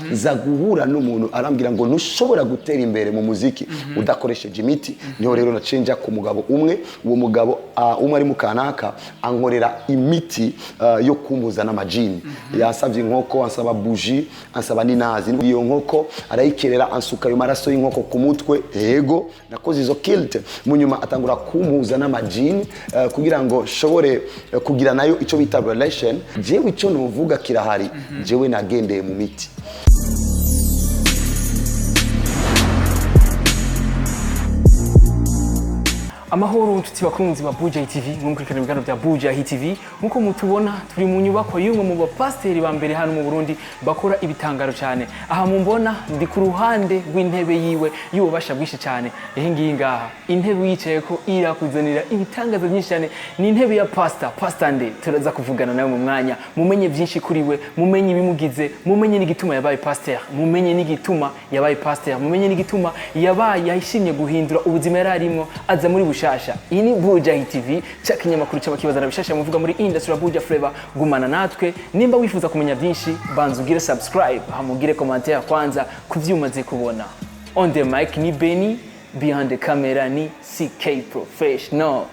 za guhura n'umuntu arambwira ngo ntushobora gutera imbere mu muziki udakoresheje imiti. Niho rero nacenja ku mugabo umwe, uwo mugabo umwe ari mu kanaka ankorera imiti yo kumbuza n'amajini. Yasavye inkoko, ansaba buji, ansaba n'inazi. Iyo nkoko arayikerera, ansuka ayo maraso y'inkoko ku mutwe. Yego nakoze izo kilt. Munyuma atangura kumbuza n'amajini kugira ngo shobore kugira nayo ico bita relation. Jewe ico novuga kirahari, jewe nagendeye mu miti. Amahoro nshuti bakunzi ba Buja TV, mwumvikana ibiganiro bya Buja TV. Nkuko mutubona turi mu nyubako y'umwe mu bapasteri ba mbere hano mu Burundi bakora ibitangaro cyane. Aha mumbona ndi ku ruhande rw'intebe yiwe y'ububasha bwinshi cyane. Ehe ngiyi ngaha intebe yicaye ko irakuzanira ibitangazo byinshi cyane. Ni intebe ya Pastor Nde. Turaza kuvugana nawe mu mwanya, mumenye byinshi kuri we, mumenye ibimugize, mumenye n'igituma yabaye pastor, mumenye n'igituma yabaye pastor, mumenye n'igituma yabaye yashimye guhindura ubuzima yararimo aza muri shasha. Iyi ni Buja TV, cyakinyamakuru cy'abakibazana bishasha muvuga muri industry ya Buja Flavor. Gumana natwe, nimba wifuza kumenya byinshi banza ugire subscribe, hamugire commentaire kwanza kuvyumaze kubona. On the mic ni Benny, behind the camera ni CK Professional.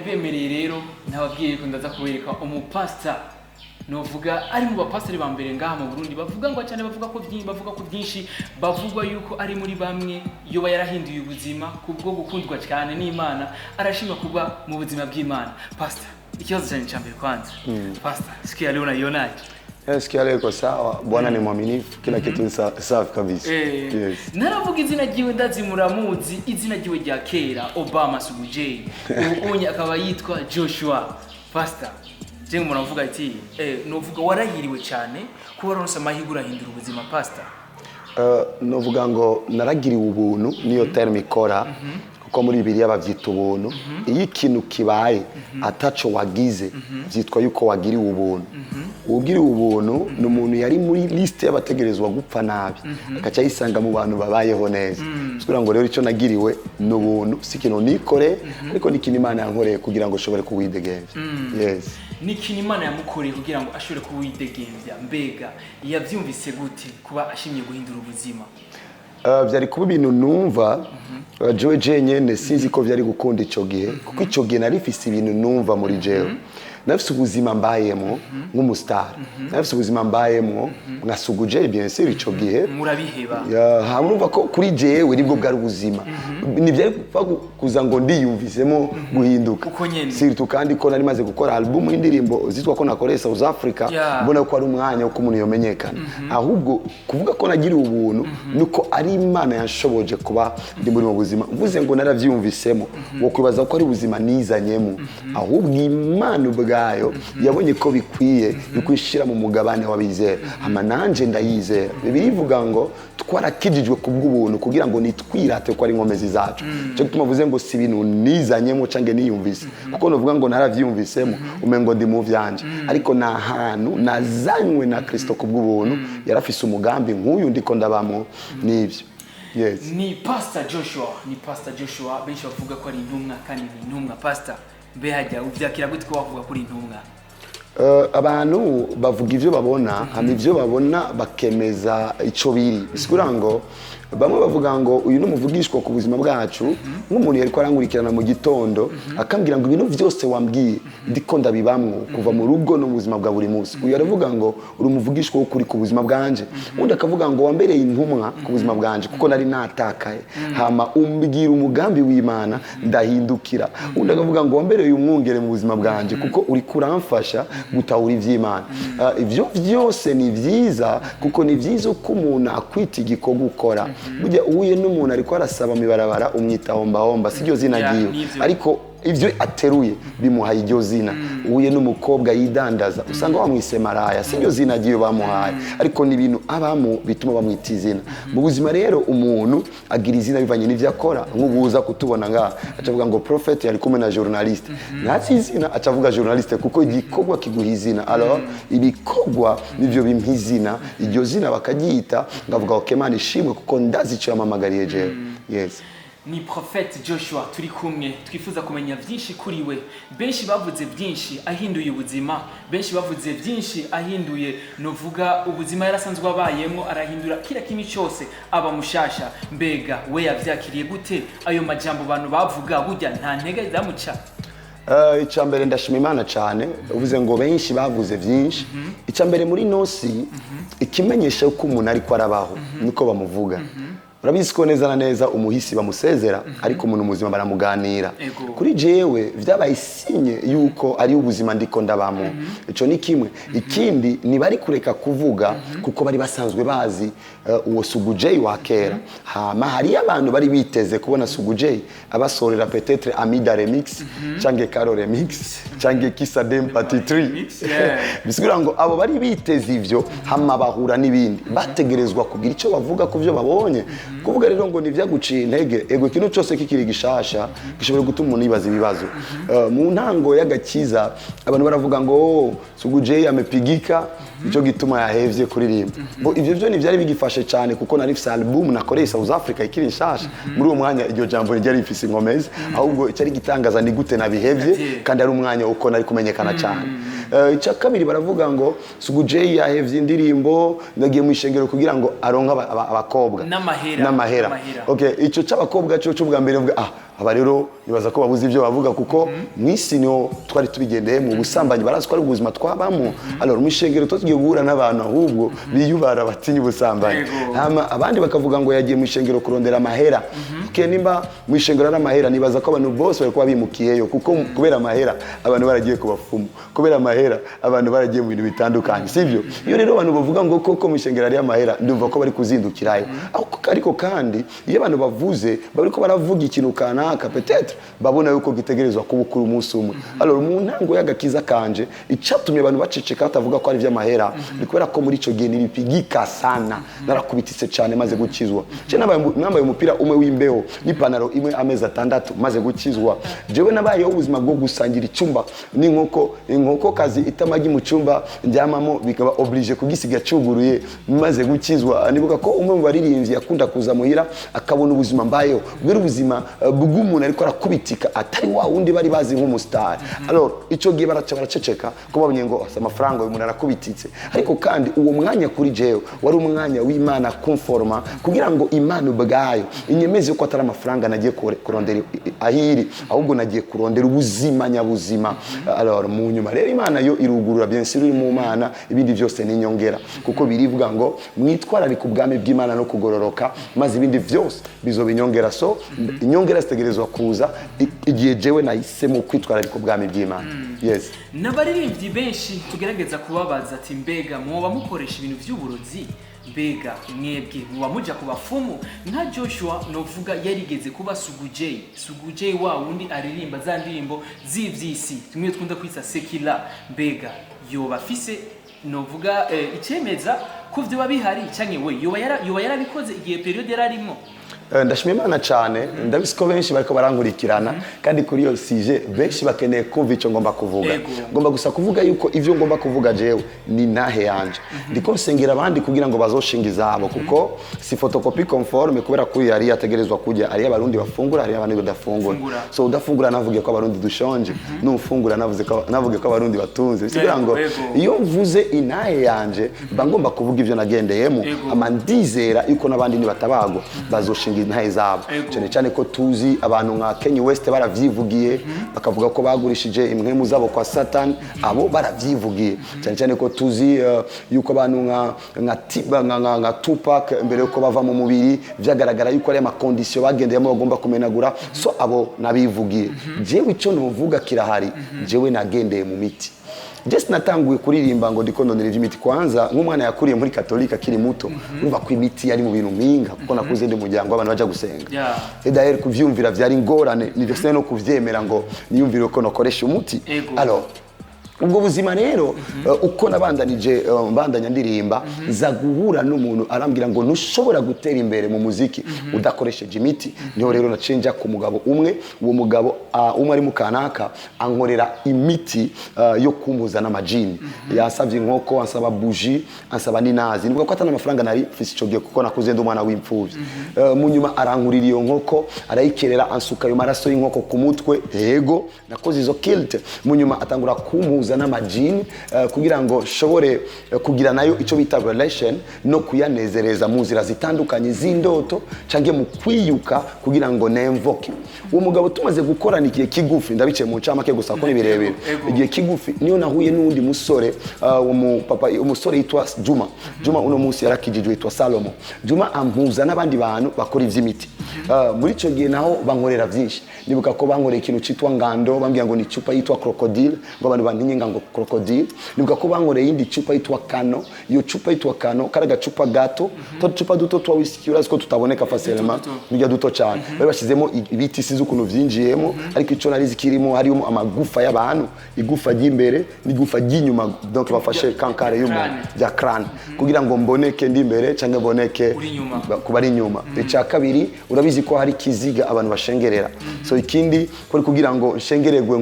Bemereye rero ntababwiye ko ndaza kubereka umupasta novuga ari mu bapasteri ba mbere ngaha mu Burundi bavuga ngo cyane bavuga ko byinshi bavugwa yuko ari muri bamwe yoba yarahinduye ubuzima kubwo gukundwa cyane n'Imana, arashima kuba mu buzima bw'Imana. Pastor, ikibazo cyane cyambere kwanza. Pastor, sikia leo unaionaje? Sikia leo iko sawa, Bwana ni mwaminifu, kila kitu ni safi kabisa. Yes. Naravuga izina giwe ndazimuramuzi, izina giwe rya kera Obama Sugujei. Ubonye akaba yitwa Joshua. Pastor, jengo muravuga ati novuga warahiriwe cyane kuba ronse amahigura hindura ubuzima. Pastor, novuga ngo naragiriwe ubuntu, niyo term ikora. Kuko muri Bibiliya bavyita ubuntu. Iyo ikintu kibaye ataco wagize vyitwa yuko wagiriwe ubuntu. Ugiriwe ubuntu ni umuntu yari muri liste y'abategerezwa gupfa nabi, akaca yisanga mu bantu babayeho neza. Kugira ngo rero ico nagiriwe ni ubuntu, si ikintu nikore, ariko ni ikintu Imana yankoreye kugira ngo shobore kuwidegemvya. Yes. Ni ikintu Imana yamukoreye kugira ngo ashobore kuwidegemvya. Mbega yavyumvise gute kuba ashimye guhindura ubuzima? Vyari kuba ibintu numva jewe jenyene sinzi ko vyari gukunda ico gihe, kuko ico gihe narifise ibintu numva muri jewe. Nafise ubuzima mbayemo nk'umustar, nafise ubuzima mbayemo nka Sugujei bien sûr ico gihe murabiheba. Hamurumva ko kuri jewe nibwo bwari ubuzima. Ni vyari kuza ngo ndiyumvisemo guhinduka. Surtout kandi ko nari maze gukora album y'indirimbo zitwa ko nakoreye South Africa, mbona ko ari umwanya uko umuntu yomenyekana. Ahubwo kuvuga ko nagira ubuntu nuko ari Imana yanshoboje kuba ndi muri mu buzima. Mvuze ngo naravyumvisemo, wo kwibaza ko ari ubuzima nizanyemo. Ahubwo Imana gayo yabonye ko bikwiye yukwishira mu mugabane w'abizera. Ama nanje ndayizera. Bibiliya ivuga ngo twarakijijwe kubw'ubuntu kugira ngo nitwirate ko ari inkomezi zacu. Cyo gituma vuze ngo si ibintu nizanyemo cange niyumvise, kuko novuga ngo naravyumvisemo umengo ndi mu vyanje, ariko na hantu nazanywe na Kristo kubw'ubuntu. Yarafise umugambi nk'uyu ndiko ndabamo nivyo. Yes. Ni Pastor Joshua benshi bavuga ko ari intumwa kandi ni intumwa. Pastor, mbe hajya uvyakira gute ko bavuga kuri intumwa? Abantu bavuga ivyo babona, hama ivyo babona bakemeza ico biri. Bisigura ngo bamwe bavuga ngo uyu numuvugishwa ku buzima bwacu, nk'umuntu yari ko arankurikirana mu gitondo akambwira ngo ibintu vyose wambwiye ndiko ndabibamwo kuva mu rugo no mu buzima bwa buri munsi. Uyu aravuga ngo uri umuvugishwa wo kuri ku buzima bwanje, undi akavuga ngo wambereye intumwa ku buzima bwanje kuko nari natakaye, hama umbwira umugambi w'Imana ndahindukira. Undi akavuga ngo wambereye umwungere mu buzima bwanje kuko uri kuramfasha gutahura ivy'Imana. Ivyo vyose ni vyiza, kuko ni vyiza ko umuntu akwita igikorwa gukora. Burya uhuye n'umuntu ariko arasaba mibarabara umwita homba, siryo zina giyo. Ariko ivyo ateruye bimuhaye iryo zina. Uye n'umukobwa yidandaza usanga bamwise maraya, si iryo zina ryiyo bamuhaye, ariko ni ibintu abamo bituma bamwita izina. Mu buzima rero umuntu agira izina bivanye n'ivyo akora. Nk'ubuza kutubona ngaha acavuga ngo Prophet yari kumwe na journaliste, ntazi izina acavuga journaliste kuko igikorwa kiguha izina. Alors ibikorwa nivyo bimpa izina, iryo zina bakaryita ngavuga ko Imana ishimwe kuko ndazi ico yamamagariye jewe. Yes. Ni Prophet Joshua turi kumwe, twifuza kumenya byinshi kuri we. Benshi bavuze byinshi ahinduye ubuzima, benshi bavuze byinshi ahinduye novuga ubuzima yarasanzwe abayemo, arahindura kila kimwe cyose aba mushasha. Mbega we yavyakiriye gute ayo majambo abantu bavuga burya nta ntege zamuca? Icambere ndashima Imana cyane, uvuze ngo benshi bavuze byinshi. Icambere muri nosi ikimenyesha uko umuntu ariko arabaho niko bamuvuga. Urabizi ko neza na neza umuhisi bamusezera ariko umuntu muzima baramuganira. Kuri jewe vyabaye isinye yuko ari ubuzima ndiko ndabamo. Ico ni kimwe. Ikindi ni bari kureka kuvuga kuko bari basanzwe bazi uwo Sugu J wa kera. Hama hari abantu bari biteze kubona Sugu J abasorera peut-être Amida Remix canke Karo Remix canke Kissa Dem Party 3. Bisigura ngo abo bari biteze ivyo hama bahura n'ibindi. Bategerezwa kugira ico bavuga ku byo babonye. Kuvuga rero ngo nivyaguciye intege, ego kintu cyose kikiri gishasha gishobora gutuma umuntu yibaza ibibazo. Mu ntango y'agakiza abantu baravuga ngo Sugu J amepigika ico gituma yahevye kuririmba. Bo ivyo byo nivyari bigifashe cyane kuko nari fise album nakoreye South Africa ikiri nshasha. Muri uwo mwanya iryo jambo ryari rifise inkomezi, ahubwo cyari gitangaza ni gute nabihevye kandi ari umwanya uko nari kumenyekana cyane. Ica kabiri baravuga ngo Sugu J yahevye indirimbo nagiye mu ishengero kugira ngo aronka abakobwa n'amahera. Okay, ico c'abakobwa cyo bwa mbere mvuga aba rero nibaza ko babuze ivyo bavuga kuko mwisi niho twari tubigendeye mu busambanyi barazi ko ari ubuzima twabamo. Alors mu ishengero tugiye guhura n'abantu ahubwo biyubara batinye ubusambanyi. Hama abandi bakavuga ngo yagiye mu ishengero kurondera amahera. Okay, nimba mu ishengero ari amahera nibaza ko abantu bose bari kuba bimukiyeyo kuko kubera amahera abantu baragiye kubafumu, kubera amahera abantu baragiye mu bintu bitandukanye, sivyo? Iyo rero abantu bavuga ngo koko mu ishengero ari amahera ndumva ko bari kuzindukirayo. Ariko kandi iyo abantu bavuze bari ko baravuga ikintu kanaka peut-être babona yuko gitegerezwa kubukura umunsi umwe. Alors mu ntango y'agakiza kanje icatumye abantu baceceka batavuga ko ari vy'amahera ni kubera ko muri ico gihe nibipigika sana, narakubititse cyane maze gukizwa. Je nambaye umupira umwe w'imbeho n'ipantaro imwe amezi 6 maze gukizwa. Jewe nabayeho ubuzima bwo gusangira icyumba n'inkoko kazi itamagi mu cyumba ndyamamo bikaba oblige kugisiga cyuguruye maze gukizwa. Nibuka ko umwe mu baririmbyi yakunda kuza muhira akabona ubuzima mbayeho bwira ubuzima bw'umuntu ariko arakubitika atari wa wundi bari bazi nk'umustar. Alors ico gihe baraceceka ko babonye ngo amafaranga uyu muntu arakubititse, ariko kandi uwo mwanya kuri jewe wari umwanya w'Imana conforma kugira ngo Imana ubwayo inyemeze ko atari amafaranga nagiye kurondera ahiri, ahubwo nagiye kurondera ubuzima nyabuzima. Alors mu nyuma rero Imana yo irugurura bien sûr mu Mana ibindi byose ni nyongera kuko birivuga ngo mwitwararika ubwami bw'Imana no kugororoka maze ibindi byose bizobinyongera. So inyongera zitegerezwa kuza igihe jewe nahisemo kwitwararika ubwami bw'Imana. Yes. N'abaririmbyi benshi tugerageza kubabaza ati mbega mwoba mukoresha ibintu by'uburozi, mbega mwebwe muba muja ku bafumu nka Joshua novuga yarigeze kuba Sugu J wa wundi aririmba za ndirimbo z'ivyisi tumwe twunda kwisa sekila. Mbega yoba afise novuga icemeza ko vyo babihari canke we yoba yarabikoze igihe period yararimo? Ndashima Imana cyane, ndabisiko benshi bariko barankurikirana kandi kuri iyo sije benshi bakeneye kumva ico ngomba kuvuga. Ngomba gusa kuvuga yuko ivyo ngomba kuvuga jewe ni nahe yanje. Ndiko nsengera abandi kugira ngo bazoshinga izabo kuko si photocopy conforme kubera ko yari yategerezwa kujya ari abarundi bafungura ari abandi badafungura. So udafungura navuge ko abarundi dushonje, n'ufungura navuge ko abarundi batunze. Bisigura ngo iyo mvuze inahe yanje bangomba kuvuga ivyo nagendeyemo amandizera yuko nabandi ni batabago bazoshinga intahe zabo. Cyane ko tuzi abantu nka Kanye West baravyivugiye bakavuga ko bagurishije imwemu zabo kwa Satan, abo baravyivugiye. Cyane ko tuzi yuko abantu nka Tupac mbere yuko bava mu mubiri vyagaragara yuko ari amakondisiyo bagendeyemo bagomba kumenagura. So abo nabivugiye. Jewe ico novuga kirahari, jewe nagendeye mu miti. just natanguye kuririmba ngo ndiko ndondera ivy'imiti kwanza nk'umwana yakuriye muri katolika kiri muto urumva ko imiti yari mu bintu mpinga kuko nakuze ndi muryango w'abantu baja gusenga d'ailleurs kuvyumvira vyari ngorane nivyo no kuvyemera ngo niyumvire ko nokoresha umuti alors ubwo buzima rero uko nabandanije mbandanya ndirimba za guhura n'umuntu arambwira ngo ntushobora gutera imbere mu muziki udakoresheje imiti niho rero nacenja ku mugabo umwe uwo mugabo umwe ari mu kanaka ankorera imiti yo kumbuza n'amajini yasavye inkoko ansaba bougie ansaba n'inazi nibwo ko atana amafaranga nari fisi cyo giye kuko nakuze ndi umwana w'imfuvyi mu nyuma arankurira iyo nkoko arayikerera ansuka yo maraso y'inkoko ku mutwe yego nakoze izo kilt mu nyuma atangura kumbuza n'amajini kugira ngo shobore kugira nayo ico bita relation no kuyanezereza mu nzira zitandukanye z'indoto cange mu kwiyuka kugira ngo nemvoke uwo mugabo tumaze gukorana igihe kigufi ndabice mu ncamake gusa ko nibirebere igihe kigufi niyo nahuye n'undi musore umusore yitwa Juma uno munsi yarakijijwe yitwa Salomo Juma ampuza n'abandi bantu bakora ivy'imiti muri ico gihe naho bankorera vyinshi nibuka ko bankorera ikintu citwa ngando bambwiye ngo ni chupa yitwa crocodile ngo abantu bantinye ngo crocodile nibuka ko bankorera yindi chupa yitwa Kano iyo chupa yitwa Kano karaga chupa gato to chupa duto twa whisky urazi ko tutaboneka facilement bijya duto cyane bari bashizemo ibiti sinzi ukuntu vyinjiyemo ariko ico narizi kirimo harimo amagufa y'abantu igufa ry'imbere n'igufa ry'inyuma donc bafashe kankare y'umuntu ya crâne kugira ngo mboneke ndi imbere cyangwa mboneke kubari inyuma ica kabiri urabizi ko hari kiziga abantu bashengerera so ikindi ko kugira ngo nshengeregwe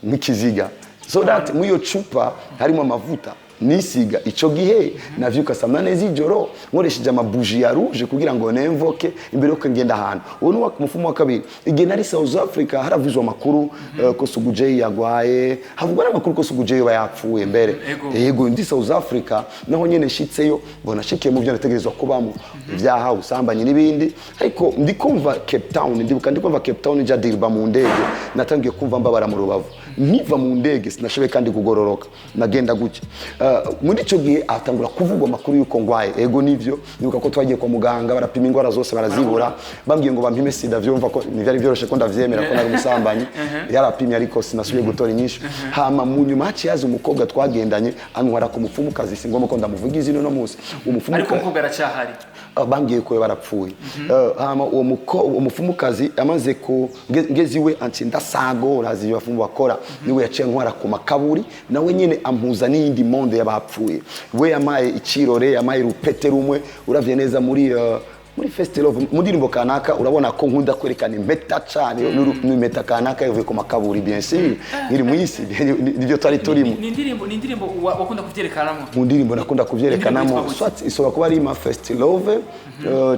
nk'ikiziga so that muyo chupa harimo amavuta nisiga ico gihe navyuka saa 8 z'ijoro nkoresheje amabuji ya rouge kugira ngo nemvoke imbere yo ngenda ahantu uwo ni umufumo wa kabiri igihe nari South Africa haravuzwa makuru ko Sugujey yagwaye havugwa n'amakuru ko Sugujey yapfuye mbere yego ndi South Africa naho nyene shitseyo bona shikiye mu byo nategerezwa kubamo ibyaha usambanye n'ibindi ariko ndikumva Cape Town ndikumva Cape Town jadirba mu ndege natangiye kumva mbabara mu rubavu niva mu ndege sinashobe kandi kugororoka nagenda guke muri ico gihe atangura kuvugwa makuru yuko ngwaye ego nivyo nibuka ko twagiye kwa muganga barapima ingwara zose barazibura bambwiye ngo bampime sida vyumva ko nivyari byoroshe ko ndavyemera ko nari umusambanyi yarapimye ariko sinasubiye gutora inyishu hama mu nyuma haci yaza umukobwa twagendanye antwara ku mufumukazi singoma ko ndamuvugiza ino no munsi ariko umukobwa aracahari bambwiye ko barapfuye hama uwo umufumukazi amaze ko ngeziwe anti ndasago urazi bafumu bakora niwe yaciye ntwara ku makaburi nawe nyene ampuza n'indi monde y'abapfuye we yamaye icirore yamaye rupete rumwe uravye neza muri festival mundirimbo kanaka urabona ko nkunda kwerekana impeta cyane n'imeta kanaka yavuye ku makaburi bien sûr iri mu isi nivyo twari turimo ni indirimbo wakunda kuvyerekanamo mu ndirimbo nakunda kuvyerekanamo swat isoba kuba ari ma festival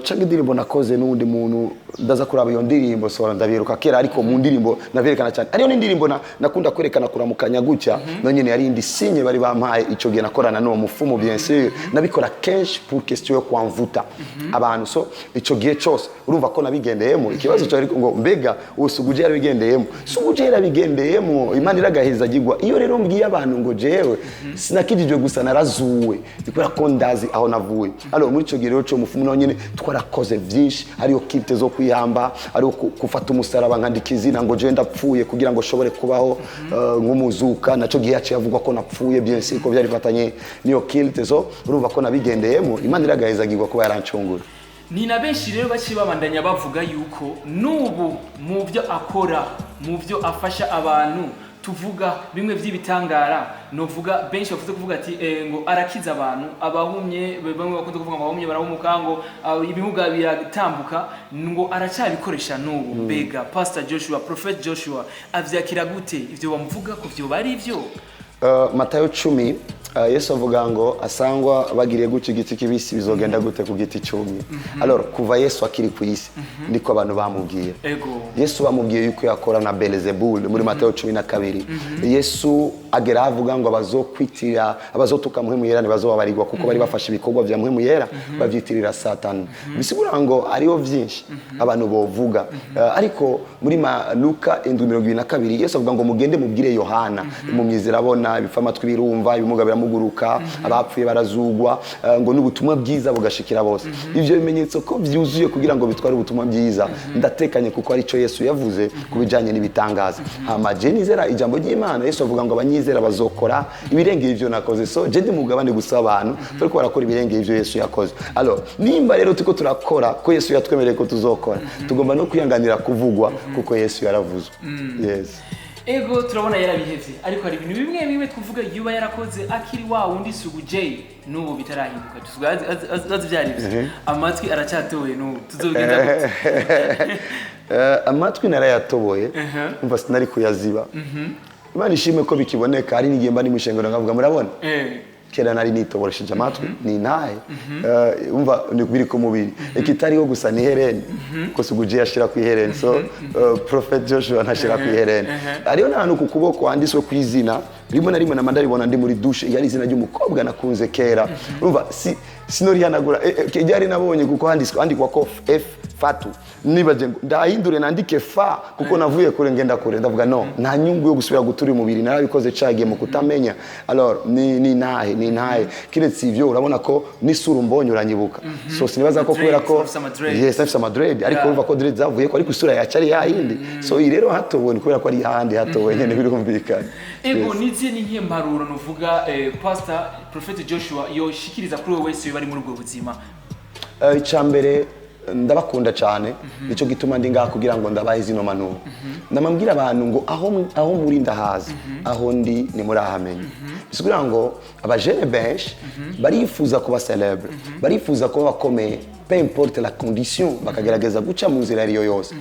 cyangwa indirimbo nakoze n'undi muntu ndaza kuraba iyo ndirimbo so ndabiruka kera ariko mu ndirimbo navyerekana cyane ariyo n'indirimbo nakunda kwerekana kuramukanya gutya nonyene yari indi sinye bari bampaye ico gihe nakorana no mufumo bien sûr nabikora kenshi pour question yo kwamvuta abantu so ico gihe cyose urumva ko nabigendeyemo ikibazo cyo ariko ngo mbega usuguje yarabigendeyemo suguje yarabigendeyemo imana iragaheza gigwa iyo rero mbwiye abantu ngo jewe sinakijijwe gusa narazuwe dikora ko ndazi aho navuye alors muri ico gihe rero cyo mufumo nonyene twarakoze vyinshi ariyo kite zo kwihamba ariyo kufata umusaraba nkandika izina ngo je ndapfuye kugira ngo shobore kubaho nk'umuzuka naco gihe yaciye avugwa ko napfuye bien sûr ko byari fatanye niyo kite zo urumva ko nabigendeyemo imana iragaheza gigwa kuba yarancungura ni na benshi rero baci babandanya bavuga yuko nubu mu byo akora mu byo afasha abantu tuvuga bimwe vy'ibitangara novuga benshi bavuze kuvuga ati ngo arakiza abantu abahumye bamwe bakunda kuvuga ngo abahumye barahumuka ngo ibimuga biratambuka ngo aracabikoresha nubu mbega Pastor Joshua Prophet Joshua avyakira gute ivyo bamuvuga ko vyo bari ivyo Matayo 10 Yesu avuga ngo asangwa bagiriye guca igiti kibisi bizogenda gute ku giti cyumye alors kuva Yesu akiri ku isi ndiko abantu bamubwiye Yesu bamubwiye yuko yakora na Belzebul muri Matayo 12 Yesu agera avuga ngo abazokwitira abazotuka muhemu yera nibazobabarirwa kuko bari bafashe ibikorwa bya muhemu yera bavyitirira Satan bisigura ngo ariho vyinshi abantu bovuga ariko muri Luka 7:22 Yesu avuga ngo mugende mubwire Yohana mu myizera abona ibifama twirumva ibimuga baramuguruka abapfuye barazugwa ngo n'ubutumwa bwiza bugashikira bose ivyo bimenyetso ko vyuzuye kugira ngo bitware ubutumwa bwiza ndatekanye kuko ari cyo Yesu yavuze kubijanye n'ibitangaza hama je nizera ijambo ry'Imana Yesu avuga ngo abanyizera bazokora ibirengeye ivyo nakoze so je ndi mugabane gusa abantu turiko barakora ibirengeye ivyo Yesu yakoze alors nimba rero tuko turakora ko Yesu yatwemereye ko tuzokora tugomba no kwihanganira kuvugwa kuko Yesu yaravuzwe yes ego turabona yarabihevye ariko hari ibintu bimwe bimwe twavuga yuba yarakoze akiri wa wundi Sugu J nubu bitarahinduka tuzazi vyarivye amatwi aracyatoye nubu tuzogenda amatwi narayatoboye umva sinari kuyaziba Imana ishimwe ko bikiboneka hari n'igihe mba ni mushengero ngavuga murabona kera nari nitoboresheje amatwi ni nahe umva biri ku mubiri ikitariho gusa ni hereni ko Sugu J yashira ku hereni so Prophet Joshua ntashira ku hereni ariyo n'ahantu ku kuboko handitswe ku izina rimwe na rimwe na mandaribona ndi muri douche yari izina ry'umukobwa nakunze kera umva sinorihanagura ryari nabonye kuko handikwa ko F Fatu nibaje ndahindure nandike fa kuko navuye kure ngenda kure ndavuga no nta nyungu yo gusubira gutura umubiri narabikoze cagiye mu kutamenya alors ni nahe kiretse ivyo urabona ko n'isura mbonye uranyibuka so sinibaza ko kubera ko yes nafisa Madrid ariko urumva ko dread zavuye ko ariko isura yacari yahindi so irero hatobone kubera ko ari handi hatowe nyene birumvikana ego nizi ni nk'imparuro nuvuga Pastor Prophet Joshua yoshikiriza kuri wewe wese bari muri ubwo buzima icambere ndabakunda cyane nico gituma ndi ngaha kugira ngo ndabahe zino manuro ndamambwira abantu ngo aho muri ndahazi aho ndi ni muri ahamenye bisubira ngo abajene benshi barifuza kuba celebre barifuza kuba bakomeye peu importe la condition bakagerageza guca mu nzira ariyo yose